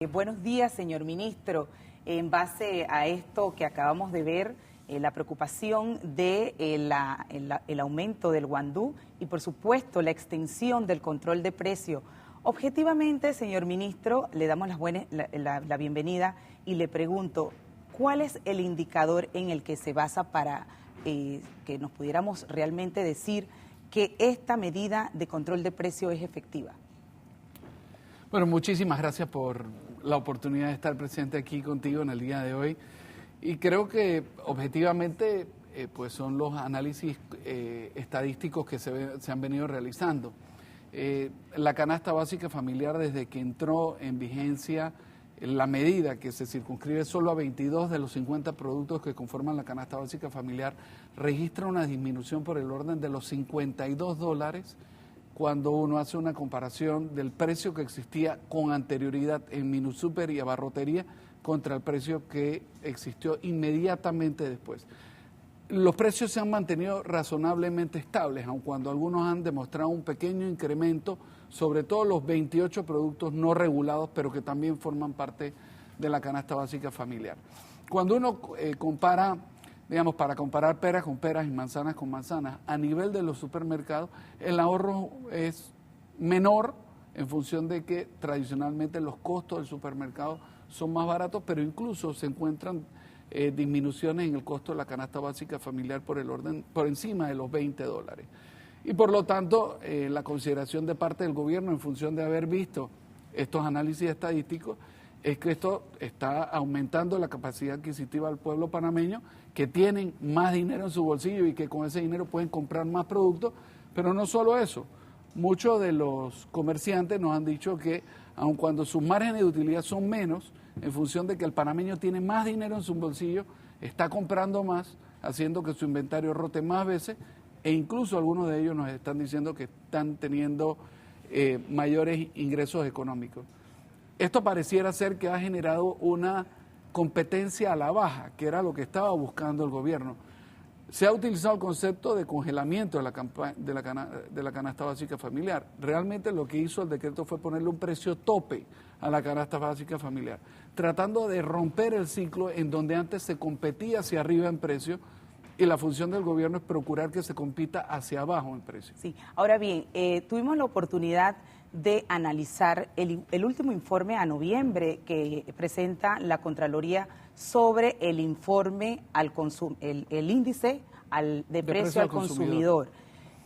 Buenos días, señor ministro. En base a esto que acabamos de ver, la preocupación de el aumento del guandú y, por supuesto, la extensión del control de precio. Objetivamente, señor ministro, le damos la bienvenida y le pregunto, ¿cuál es el indicador en el que se basa para que nos pudiéramos realmente decir que esta medida de control de precio es efectiva? Bueno, muchísimas gracias por la oportunidad de estar presente aquí contigo en el día de hoy. Y creo que objetivamente pues son los análisis estadísticos que se han venido realizando. La canasta básica familiar, desde que entró en vigencia la medida que se circunscribe solo a 22 de los 50 productos que conforman la canasta básica familiar, registra una disminución por el orden de los $52 cuando uno hace una comparación del precio que existía con anterioridad en Minusúper y abarrotería contra el precio que existió inmediatamente después. Los precios se han mantenido razonablemente estables, aun cuando algunos han demostrado un pequeño incremento, sobre todo los 28 productos no regulados, pero que también forman parte de la canasta básica familiar. Cuando uno compara, digamos, para comparar peras con peras y manzanas con manzanas, a nivel de los supermercados, el ahorro es menor en función de que tradicionalmente los costos del supermercado son más baratos, pero incluso se encuentran disminuciones en el costo de la canasta básica familiar por encima de los $20. Y por lo tanto, la consideración de parte del gobierno en función de haber visto estos análisis estadísticos es que esto está aumentando la capacidad adquisitiva del pueblo panameño, que tienen más dinero en su bolsillo y que con ese dinero pueden comprar más productos, pero no solo eso. Muchos de los comerciantes nos han dicho que, aun cuando sus márgenes de utilidad son menos, en función de que el panameño tiene más dinero en su bolsillo, está comprando más, haciendo que su inventario rote más veces, e incluso algunos de ellos nos están diciendo que están teniendo mayores ingresos económicos. Esto pareciera ser que ha generado una competencia a la baja, que era lo que estaba buscando el gobierno. Se ha utilizado el concepto de congelamiento de la canasta básica familiar. Realmente lo que hizo el decreto fue ponerle un precio tope a la canasta básica familiar, tratando de romper el ciclo en donde antes se competía hacia arriba en precio y la función del gobierno es procurar que se compita hacia abajo en precio. Sí, ahora bien, tuvimos la oportunidad de analizar el último informe a noviembre que presenta la Contraloría sobre el informe el índice de precio al consumidor.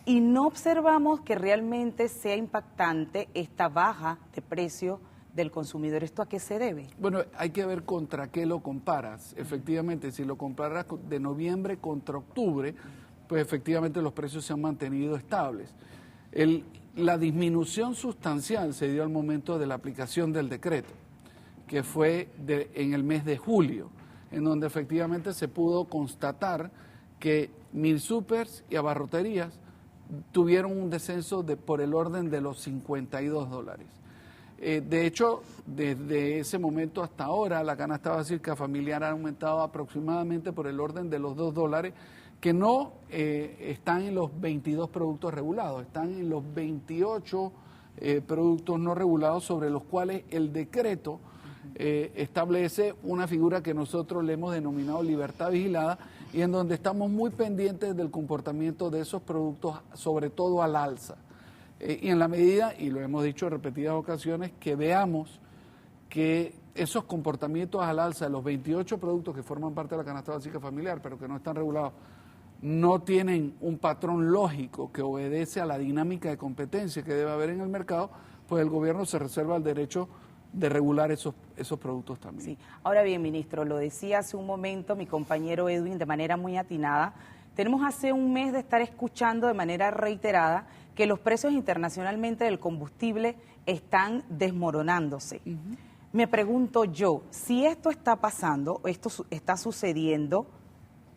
Y no observamos que realmente sea impactante esta baja de precio del consumidor. ¿Esto a qué se debe? Bueno, hay que ver contra qué lo comparas. Efectivamente, si lo comparas de noviembre contra octubre, pues efectivamente los precios se han mantenido estables. La disminución sustancial se dio al momento de la aplicación del decreto, que fue en el mes de julio, en donde efectivamente se pudo constatar que Minsupers y abarroterías tuvieron un descenso por el orden de los $52. De hecho, desde ese momento hasta ahora, la canasta básica familiar ha aumentado aproximadamente por el orden de los $2, que no están en los 22 productos regulados, están en los 28 productos no regulados, sobre los cuales el decreto establece una figura que nosotros le hemos denominado libertad vigilada, y en donde estamos muy pendientes del comportamiento de esos productos, sobre todo al alza. Y en la medida, y lo hemos dicho en repetidas ocasiones, que veamos que esos comportamientos al alza de los 28 productos que forman parte de la canasta básica familiar, pero que no están regulados, no tienen un patrón lógico que obedece a la dinámica de competencia que debe haber en el mercado, pues el gobierno se reserva el derecho de regular esos productos también. Sí. Ahora bien, ministro, lo decía hace un momento mi compañero Edwin de manera muy atinada. Tenemos hace un mes de estar escuchando de manera reiterada que los precios internacionalmente del combustible están desmoronándose. Me pregunto yo, si esto está pasando, esto está sucediendo,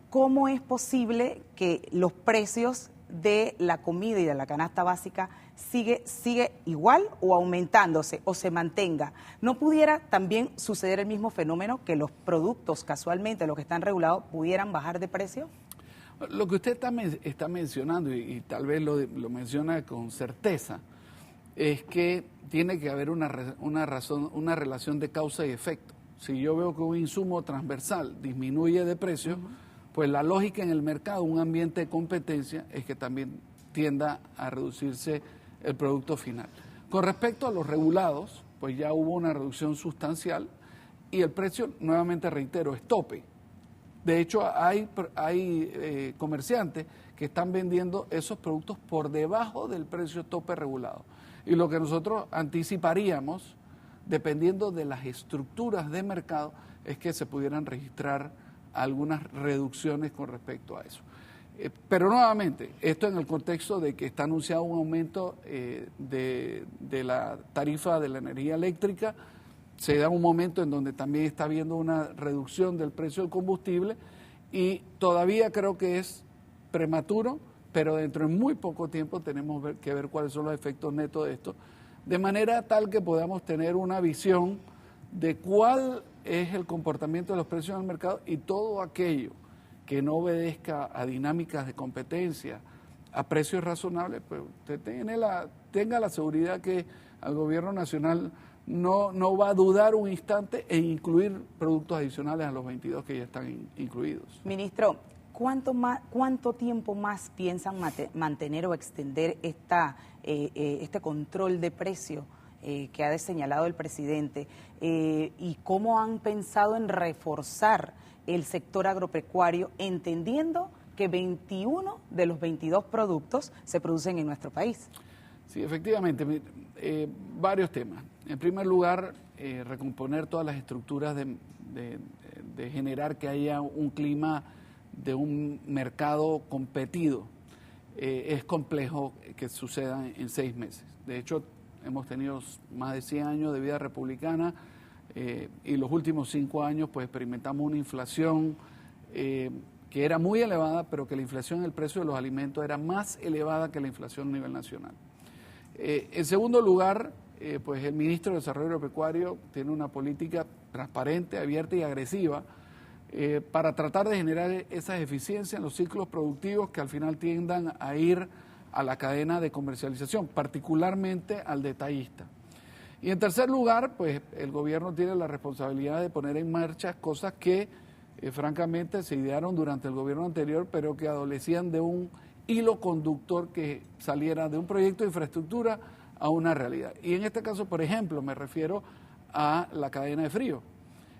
¿cómo es posible que los precios de la comida y de la canasta básica sigue igual o aumentándose o se mantenga? ¿No pudiera también suceder el mismo fenómeno, que los productos casualmente, los que están regulados, pudieran bajar de precio? Lo que usted está mencionando, y tal vez lo menciona con certeza, es que tiene que haber una relación de causa y efecto. Si yo veo que un insumo transversal disminuye de precio, pues la lógica en el mercado, un ambiente de competencia, es que también tienda a reducirse el producto final. Con respecto a los regulados, pues ya hubo una reducción sustancial y el precio, nuevamente reitero, es tope. De hecho, hay comerciantes que están vendiendo esos productos por debajo del precio tope regulado. Y lo que nosotros anticiparíamos, dependiendo de las estructuras de mercado, es que se pudieran registrar algunas reducciones con respecto a eso. Pero nuevamente, esto en el contexto de que está anunciado un aumento de la tarifa de la energía eléctrica, se da un momento en donde también está habiendo una reducción del precio del combustible y todavía creo que es prematuro, pero dentro de muy poco tiempo tenemos que ver cuáles son los efectos netos de esto, de manera tal que podamos tener una visión de cuál es el comportamiento de los precios en el mercado y todo aquello que no obedezca a dinámicas de competencia, a precios razonables, pues usted tenga la seguridad que al gobierno nacional no va a dudar un instante en incluir productos adicionales a los 22 que ya están incluidos. Ministro, ¿cuánto tiempo más piensan mantener o extender este control de precio que ha señalado el presidente? ¿Y cómo han pensado en reforzar el sector agropecuario, entendiendo que 21 de los 22 productos se producen en nuestro país? Sí, efectivamente, varios temas. En primer lugar, recomponer todas las estructuras de generar que haya un clima de un mercado competido. Es complejo que suceda en 6 meses. De hecho, hemos tenido más de 100 años de vida republicana y los últimos 5 años pues experimentamos una inflación que era muy elevada, pero que la inflación en el precio de los alimentos era más elevada que la inflación a nivel nacional. En segundo lugar, pues el ministro de Desarrollo Agropecuario tiene una política transparente, abierta y agresiva para tratar de generar esas eficiencias en los ciclos productivos que al final tiendan a ir a la cadena de comercialización, particularmente al detallista. Y en tercer lugar, pues el gobierno tiene la responsabilidad de poner en marcha cosas que francamente se idearon durante el gobierno anterior, pero que adolecían de un hilo conductor que saliera de un proyecto de infraestructura a una realidad. Y en este caso, por ejemplo, me refiero a la cadena de frío,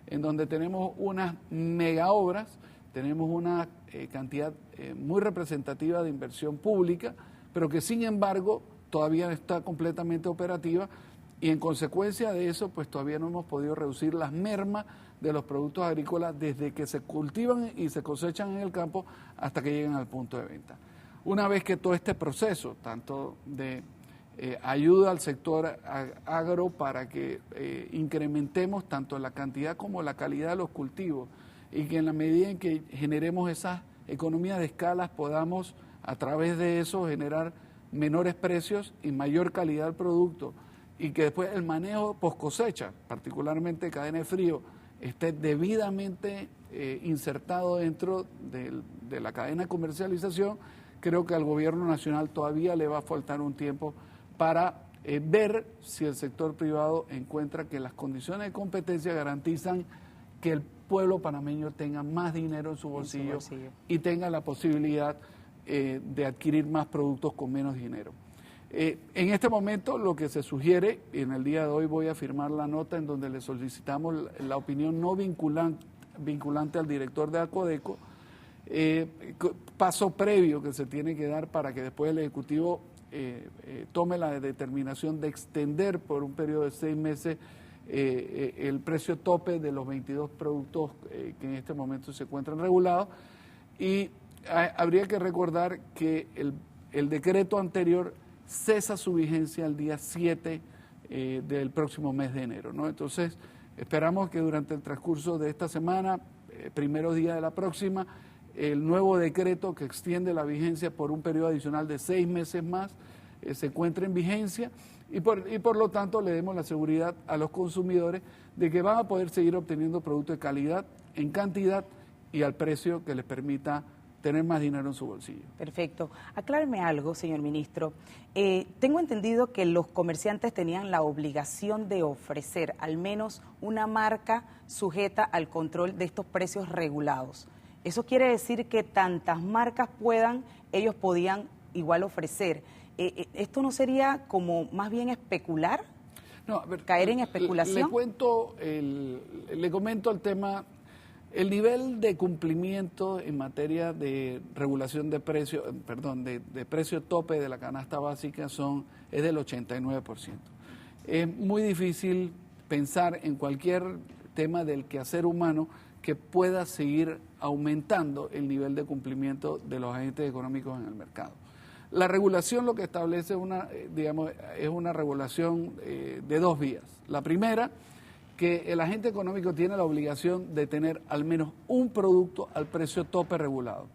en donde tenemos unas mega obras, tenemos una cantidad muy representativa de inversión pública, pero que sin embargo todavía no está completamente operativa y en consecuencia de eso pues todavía no hemos podido reducir las mermas de los productos agrícolas desde que se cultivan y se cosechan en el campo hasta que llegan al punto de venta. Una vez que todo este proceso, tanto de ayuda al sector agro para que incrementemos tanto la cantidad como la calidad de los cultivos y que en la medida en que generemos esas economías de escalas podamos a través de eso generar menores precios y mayor calidad del producto y que después el manejo post cosecha, particularmente cadena de frío, esté debidamente insertado dentro de la cadena de comercialización, creo que al gobierno nacional todavía le va a faltar un tiempo para ver si el sector privado encuentra que las condiciones de competencia garantizan que el pueblo panameño tenga más dinero en su bolsillo y tenga la posibilidad de adquirir más productos con menos dinero. En este momento lo que se sugiere, y en el día de hoy voy a firmar la nota en donde le solicitamos la opinión no vinculante al director de Acodeco, paso previo que se tiene que dar para que después el Ejecutivo tome la determinación de extender por un periodo de 6 meses el precio tope de los 22 productos que en este momento se encuentran regulados. Y habría que recordar que el decreto anterior cesa su vigencia el día 7 del próximo mes de enero, ¿no? Entonces, esperamos que durante el transcurso de esta semana, primeros días de la próxima, el nuevo decreto que extiende la vigencia por un periodo adicional de 6 meses más se encuentre en vigencia y por lo tanto le demos la seguridad a los consumidores de que van a poder seguir obteniendo productos de calidad, en cantidad y al precio que les permita tener más dinero en su bolsillo. Perfecto. Acláreme algo, señor ministro. Tengo entendido que los comerciantes tenían la obligación de ofrecer al menos una marca sujeta al control de estos precios regulados. Eso quiere decir que tantas marcas puedan, ellos podían igual ofrecer. ¿Esto no sería como más bien especular? No, a ver, ¿Caer en especulación? Le comento el tema. El nivel de cumplimiento en materia de regulación de precio, de precio tope de la canasta básica es del 89%. Es muy difícil pensar en cualquier tema del quehacer humano que pueda seguir aumentando el nivel de cumplimiento de los agentes económicos en el mercado. La regulación lo que establece es una regulación de dos vías. La primera, que el agente económico tiene la obligación de tener al menos un producto al precio tope regulado.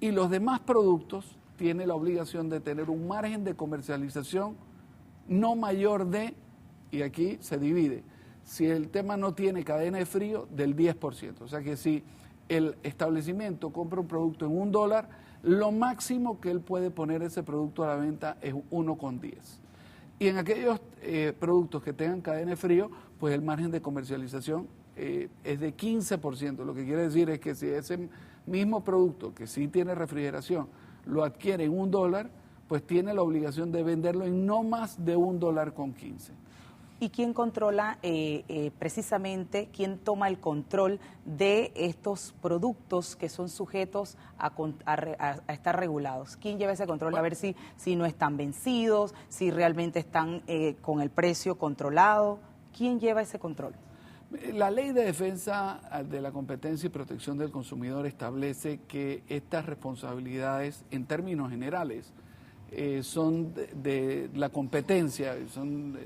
Y los demás productos tienen la obligación de tener un margen de comercialización no mayor de, y aquí se divide, si el tema no tiene cadena de frío, del 10%. O sea que si el establecimiento compra un producto en $1, lo máximo que él puede poner ese producto a la venta es 1,10. Y en aquellos productos que tengan cadena de frío, pues el margen de comercialización es de 15%. Lo que quiere decir es que si ese mismo producto, que sí tiene refrigeración, lo adquiere en $1, pues tiene la obligación de venderlo en no más de $1,15. ¿Y quién controla precisamente, quién toma el control de estos productos que son sujetos a estar regulados? ¿Quién lleva ese control? A ver si no están vencidos, si realmente están con el precio controlado. ¿Quién lleva ese control? La Ley de Defensa de la Competencia y Protección del Consumidor establece que estas responsabilidades, en términos generales, son de la competencia, son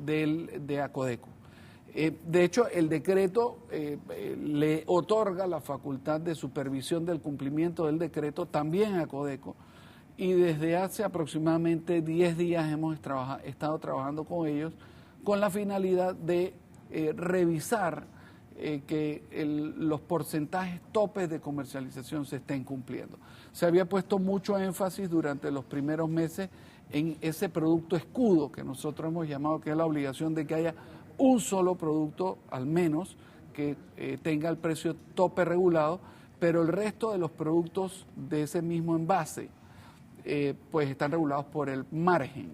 de ACODECO. De hecho, el decreto le otorga la facultad de supervisión del cumplimiento del decreto también a ACODECO, y desde hace aproximadamente 10 días hemos estado trabajando con ellos con la finalidad de revisar que los porcentajes topes de comercialización se estén cumpliendo. Se había puesto mucho énfasis durante los primeros meses en ese producto escudo que nosotros hemos llamado, que es la obligación de que haya un solo producto al menos que tenga el precio tope regulado, pero el resto de los productos de ese mismo envase pues están regulados por el margen.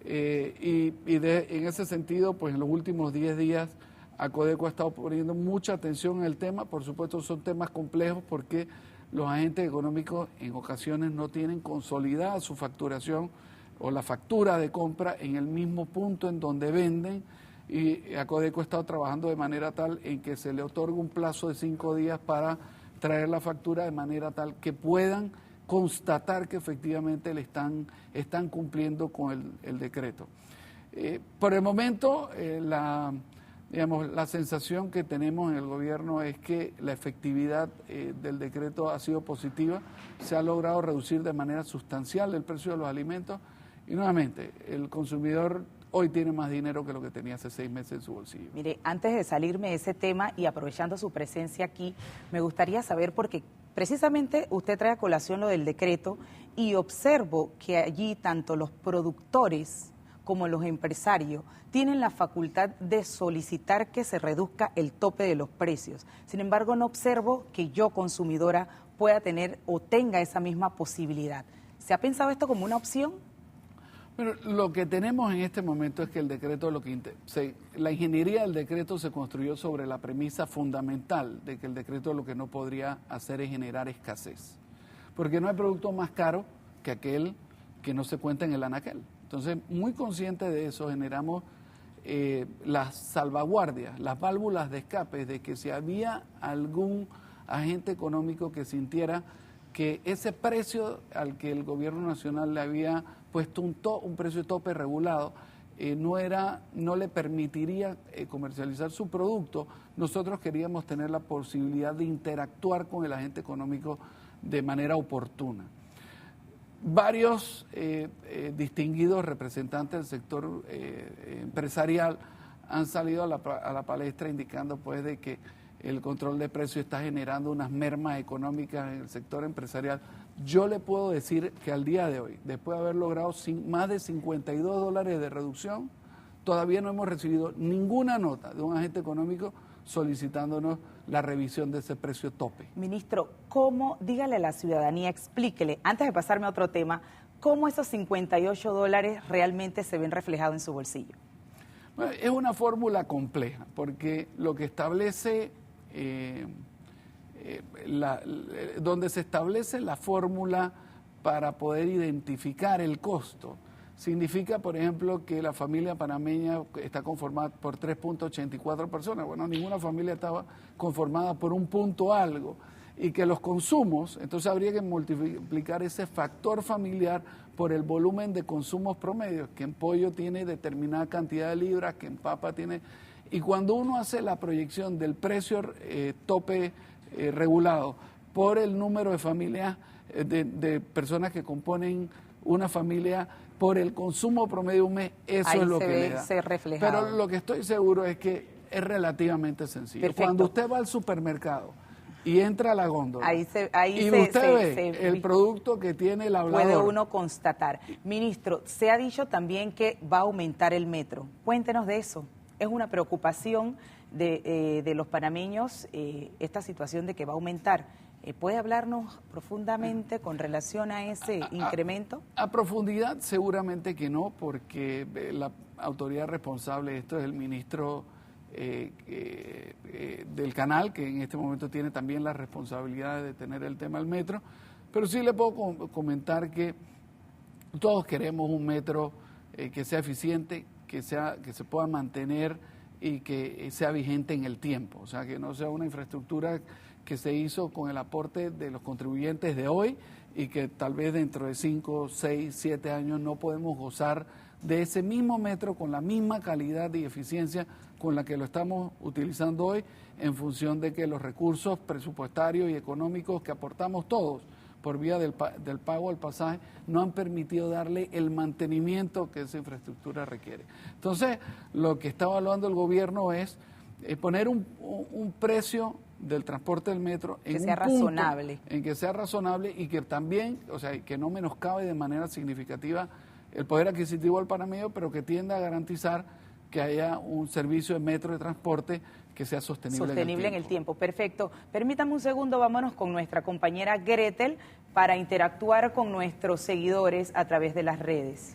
En ese sentido, pues en los últimos 10 días ACODECO ha estado poniendo mucha atención en el tema. Por supuesto, son temas complejos porque los agentes económicos en ocasiones no tienen consolidada su facturación o la factura de compra en el mismo punto en donde venden, y ACODECO ha estado trabajando de manera tal en que se le otorga un plazo de 5 días para traer la factura de manera tal que puedan constatar que efectivamente están cumpliendo con el decreto. Por el momento, la sensación que tenemos en el gobierno es que la efectividad del decreto ha sido positiva, se ha logrado reducir de manera sustancial el precio de los alimentos y nuevamente el consumidor hoy tiene más dinero que lo que tenía hace 6 meses en su bolsillo. Mire, antes de salirme de ese tema y aprovechando su presencia aquí, me gustaría saber, porque precisamente usted trae a colación lo del decreto y observo que allí tanto los productores como los empresarios tienen la facultad de solicitar que se reduzca el tope de los precios. Sin embargo, no observo que yo, consumidora, pueda tener o tenga esa misma posibilidad. ¿Se ha pensado esto como una opción? Bueno, lo que tenemos en este momento es que el decreto, la ingeniería del decreto se construyó sobre la premisa fundamental de que el decreto lo que no podría hacer es generar escasez, porque no hay producto más caro que aquel que no se cuenta en el anaquel. Entonces, muy consciente de eso, generamos las salvaguardias, las válvulas de escape, de que si había algún agente económico que sintiera que ese precio al que el gobierno nacional le había puesto un precio tope regulado no le permitiría comercializar su producto, nosotros queríamos tener la posibilidad de interactuar con el agente económico de manera oportuna. Varios distinguidos representantes del sector empresarial han salido a la palestra indicando pues de que el control de precios está generando unas mermas económicas en el sector empresarial. Yo le puedo decir que al día de hoy, después de haber logrado más de $52 de reducción, todavía no hemos recibido ninguna nota de un agente económico solicitándonos la revisión de ese precio tope. Ministro, dígale a la ciudadanía, explíquele, antes de pasarme a otro tema, cómo esos $58 realmente se ven reflejados en su bolsillo. Bueno, es una fórmula compleja, porque lo que establece, donde se establece la fórmula para poder identificar el costo, significa, por ejemplo, que la familia panameña está conformada por 3.84 personas. Bueno, ninguna familia estaba conformada por un punto algo. Y que los consumos, entonces habría que multiplicar ese factor familiar por el volumen de consumos promedios, que en pollo tiene determinada cantidad de libras, que en papa tiene... Y cuando uno hace la proyección del precio tope regulado por el número de familias, de personas que componen una familia, por el consumo promedio de un mes, eso ahí es lo que le da. Pero lo que estoy seguro es que es relativamente sencillo. Perfecto. Cuando usted va al supermercado y entra a la góndola y usted ve el producto que tiene el hablador, puede uno constatar. Ministro, se ha dicho también que va a aumentar el metro. Cuéntenos de eso. Es una preocupación de los panameños esta situación de que va a aumentar. ¿Puede hablarnos profundamente con relación a ese incremento? A profundidad seguramente que no, porque la autoridad responsable de esto es el ministro del canal, que en este momento tiene también la responsabilidad de tener el tema del metro, pero sí le puedo comentar que todos queremos un metro que sea eficiente, que se pueda mantener y que sea vigente en el tiempo, o sea, que no sea una infraestructura que se hizo con el aporte de los contribuyentes de hoy y que tal vez dentro de 5, 6, 7 años no podemos gozar de ese mismo metro con la misma calidad y eficiencia con la que lo estamos utilizando hoy, en función de que los recursos presupuestarios y económicos que aportamos todos por vía del pago al pasaje no han permitido darle el mantenimiento que esa infraestructura requiere. Entonces, lo que está evaluando el gobierno es poner un precio del transporte del metro en que sea razonable. En que sea razonable y que también, o sea, que no menoscabe de manera significativa el poder adquisitivo del panameño, pero que tienda a garantizar que haya un servicio de metro de transporte que sea sostenible en el tiempo. Perfecto. Permítame un segundo, vámonos con nuestra compañera Gretel para interactuar con nuestros seguidores a través de las redes.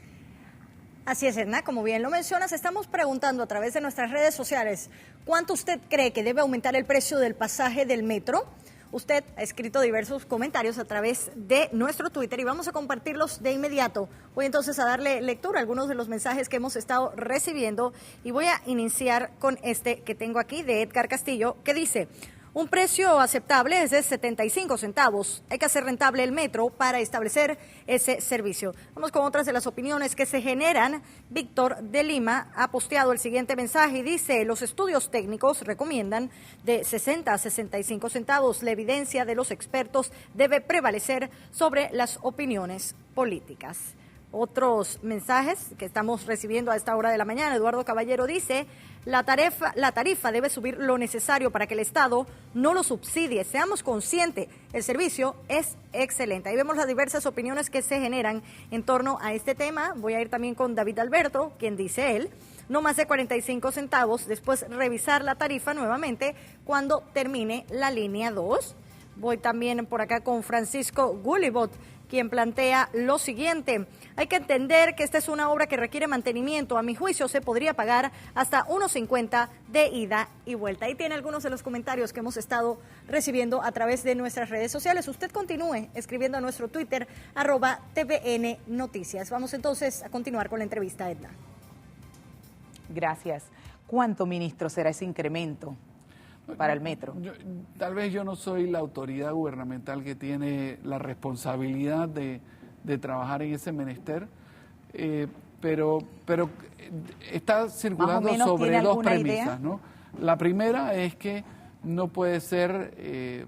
Así es, Edna, como bien lo mencionas, estamos preguntando a través de nuestras redes sociales, ¿cuánto usted cree que debe aumentar el precio del pasaje del metro? Usted ha escrito diversos comentarios a través de nuestro Twitter y vamos a compartirlos de inmediato. Voy entonces a darle lectura a algunos de los mensajes que hemos estado recibiendo y voy a iniciar con este que tengo aquí de Edgar Castillo, que dice: un precio aceptable es de 75 centavos. Hay que hacer rentable el metro para establecer ese servicio. Vamos con otras de las opiniones que se generan. Víctor de Lima ha posteado el siguiente mensaje y dice: los estudios técnicos recomiendan de 60 a 65 centavos. La evidencia de los expertos debe prevalecer sobre las opiniones políticas. Otros mensajes que estamos recibiendo a esta hora de la mañana. Eduardo Caballero dice: la tarifa debe subir lo necesario para que el Estado no lo subsidie. Seamos conscientes, el servicio es excelente. Ahí vemos las diversas opiniones que se generan en torno a este tema. Voy a ir también con David Alberto, quien dice él: no más de 45 centavos, después revisar la tarifa nuevamente cuando termine la línea 2. Voy también por acá con Francisco Gulibot, quien plantea lo siguiente: hay que entender que esta es una obra que requiere mantenimiento. A mi juicio se podría pagar hasta 1.50 de ida y vuelta. Ahí tiene algunos de los comentarios que hemos estado recibiendo a través de nuestras redes sociales. Usted continúe escribiendo a nuestro Twitter, @TVN Noticias. Vamos entonces a continuar con la entrevista, Edna. Gracias. ¿Cuánto, ministro, será ese incremento para el metro? Tal vez yo no soy la autoridad gubernamental que tiene la responsabilidad de trabajar en ese menester, pero está circulando sobre dos premisas, ¿no? La primera es que no puede ser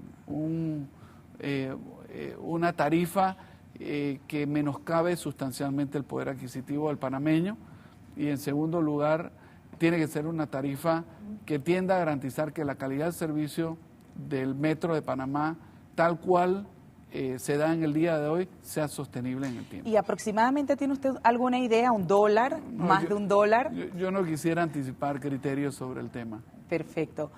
una tarifa que menoscabe sustancialmente el poder adquisitivo del panameño, y en segundo lugar tiene que ser una tarifa que tienda a garantizar que la calidad del servicio del Metro de Panamá, tal cual se da en el día de hoy, sea sostenible en el tiempo. ¿Y aproximadamente tiene usted alguna idea, un dólar, más de un dólar? Yo no quisiera anticipar criterios sobre el tema. Perfecto.